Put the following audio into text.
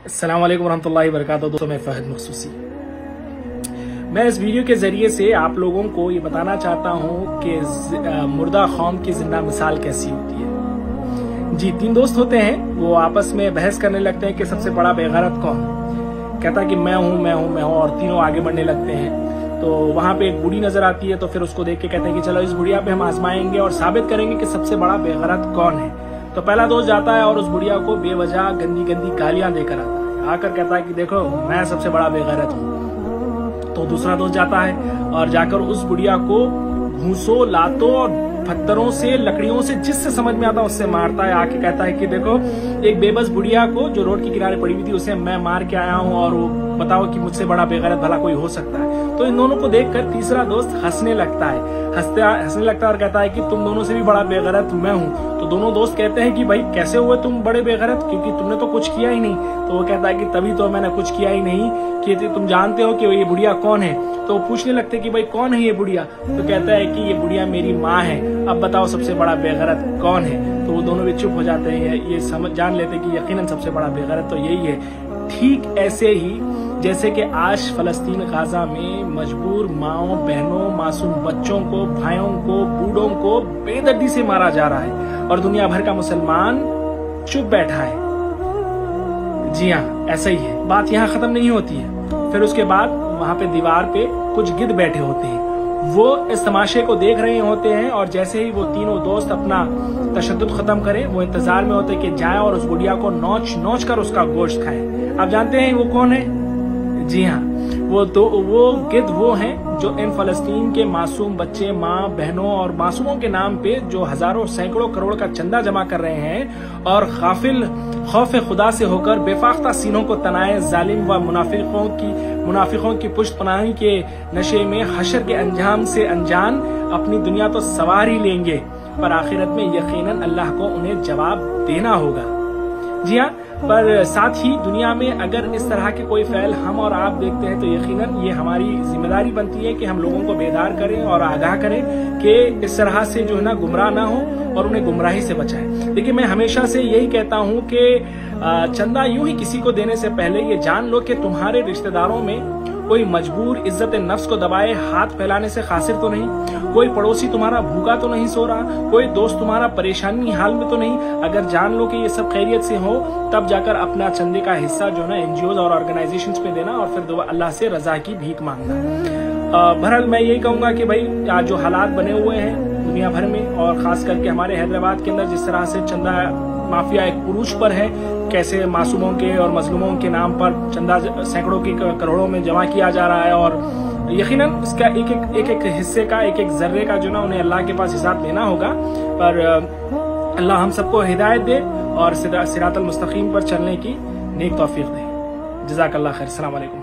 अस्सलाम वालेकुम रहमतुल्लाहि व बरकातहू। दोस्तों मैं फहद मखसूसी, मैं इस वीडियो के जरिए से आप लोगों को ये बताना चाहता हूँ कि मुर्दा कौम की जिंदा मिसाल कैसी होती है। जी, तीन दोस्त होते हैं, वो आपस में बहस करने लगते हैं कि सबसे बड़ा बेगैरत कौन है। कहता है कि मैं हूँ मैं हूँ मैं हूँ, और तीनों आगे बढ़ने लगते हैं। तो वहां पे एक बूढ़ी नजर आती है, तो फिर उसको देख के कहते हैं कि चलो इस बुढ़िया पे हम आजमाएंगे और साबित करेंगे कि सबसे बड़ा बेगैरत कौन है। तो पहला दोस्त जाता है और उस बुढ़िया को बेवजह गंदी गंदी गालियां देकर आता है। आकर कहता है कि देखो मैं सबसे बड़ा बेगैरत हूँ। तो दूसरा दोस्त जाता है और जाकर उस बुढ़िया को घूसों, लातों और पत्थरों से, लकड़ियों से, जिससे समझ में आता है उससे मारता है। आके कहता है कि देखो एक बेबस बुढ़िया को जो रोड के किनारे पड़ी हुई थी उसे मैं मार के आया हूँ, और वो बताओ कि मुझसे बड़ा बेगैरत भला कोई हो सकता है। तो इन दोनों को देखकर तीसरा दोस्त हंसने लगता है और कहता है कि तुम दोनों से भी बड़ा बेगैरत मैं हूँ। तो दोनों दोस्त कहते हैं कि भाई कैसे हुए तुम बड़े बेगैरत, क्योंकि तुमने तो कुछ किया ही नहीं। तो वो कहता है कि तभी तो मैंने कुछ किया ही नहीं कि तुम जानते हो कि ये बुढ़िया कौन है। तो पूछने लगते कि भाई कौन है ये बुढ़िया। तो कहता है कि ये बुढ़िया मेरी माँ है। अब बताओ सबसे बड़ा बेगैरत कौन है। तो वो दोनों भी चुप हो जाते हैं, ये समझ जान लेते कि यकीनन सबसे बड़ा बेगैरत तो यही है। ठीक ऐसे ही जैसे कि आज फलस्तीन गाजा में मजबूर माओं, बहनों, मासूम बच्चों को, भाइयों को, बूढ़ों को बेदर्दी से मारा जा रहा है और दुनिया भर का मुसलमान चुप बैठा है। जी हाँ, ऐसा ही है। बात यहाँ खत्म नहीं होती है। फिर उसके बाद वहां पे दीवार पे कुछ गिद्ध बैठे होते हैं, वो इस तमाशे को देख रहे होते हैं, और जैसे ही वो तीनों दोस्त अपना तशद्दुद खत्म करें, वो इंतजार में होते हैं कि जाए और उस गुड़िया को नोच नोच कर उसका गोश्त खाएं। आप जानते हैं वो कौन है? जी हाँ, वो गिद्ध वो हैं जो इन फलस्तीन के मासूम बच्चे, माँ, बहनों और मासूमों के नाम पे जो हजारों सैकड़ों करोड़ का चंदा जमा कर रहे हैं, और गाफिल खौफ खुदा से होकर बेफाख्ता सीनों को तनाए जालिम व मुनाफिकों की पुष्ट पनाही के नशे में हशर के अंजाम से अनजान अपनी दुनिया तो सवार ही लेंगे, पर आखिरत में यकीनन अल्लाह को उन्हें जवाब देना होगा। जी हाँ, पर साथ ही दुनिया में अगर इस तरह के कोई फैल हम और आप देखते हैं तो यकीनन ये हमारी जिम्मेदारी बनती है कि हम लोगों को बेदार करें और आगाह करें कि इस तरह से जो है ना गुमराह ना हो और उन्हें गुमराही से बचाएं। देखिए, मैं हमेशा से यही कहता हूं कि चंदा यूं ही किसी को देने से पहले ये जान लो कि तुम्हारे रिश्तेदारों में कोई मजबूर इज्जत नफ्स को दबाए हाथ फैलाने से खासिर तो नहीं, कोई पड़ोसी तुम्हारा भूखा तो नहीं सो रहा, कोई दोस्त तुम्हारा परेशानी हाल में तो नहीं। अगर जान लो कि ये सब खैरियत से हो, तब जाकर अपना चंदे का हिस्सा जो ना एनजीओ और ऑर्गेनाइजेशंस पे देना, और फिर अल्लाह से रजा की भीख मांगना। बहरहाल मैं यही कहूंगा कि भाई आज जो हालात बने हुए हैं दुनिया भर में, और खास करके हमारे हैदराबाद के अंदर जिस तरह से चंदा माफिया एक पुरुष पर है, कैसे मासूमों के और मजलूमों के नाम पर चंदा सैकड़ों की करोड़ों में जमा किया जा रहा है, और यकीनन इसका एक एक हिस्से का, एक एक जर्रे का जो ना उन्हें अल्लाह के पास हिसाब देना होगा। पर अल्लाह हम सबको हिदायत दे और सिरातल मुस्तकीम पर चलने की नेक तौफीक दे। जज़ाकल्लाह खैर। अस्सलाम वालेकुम।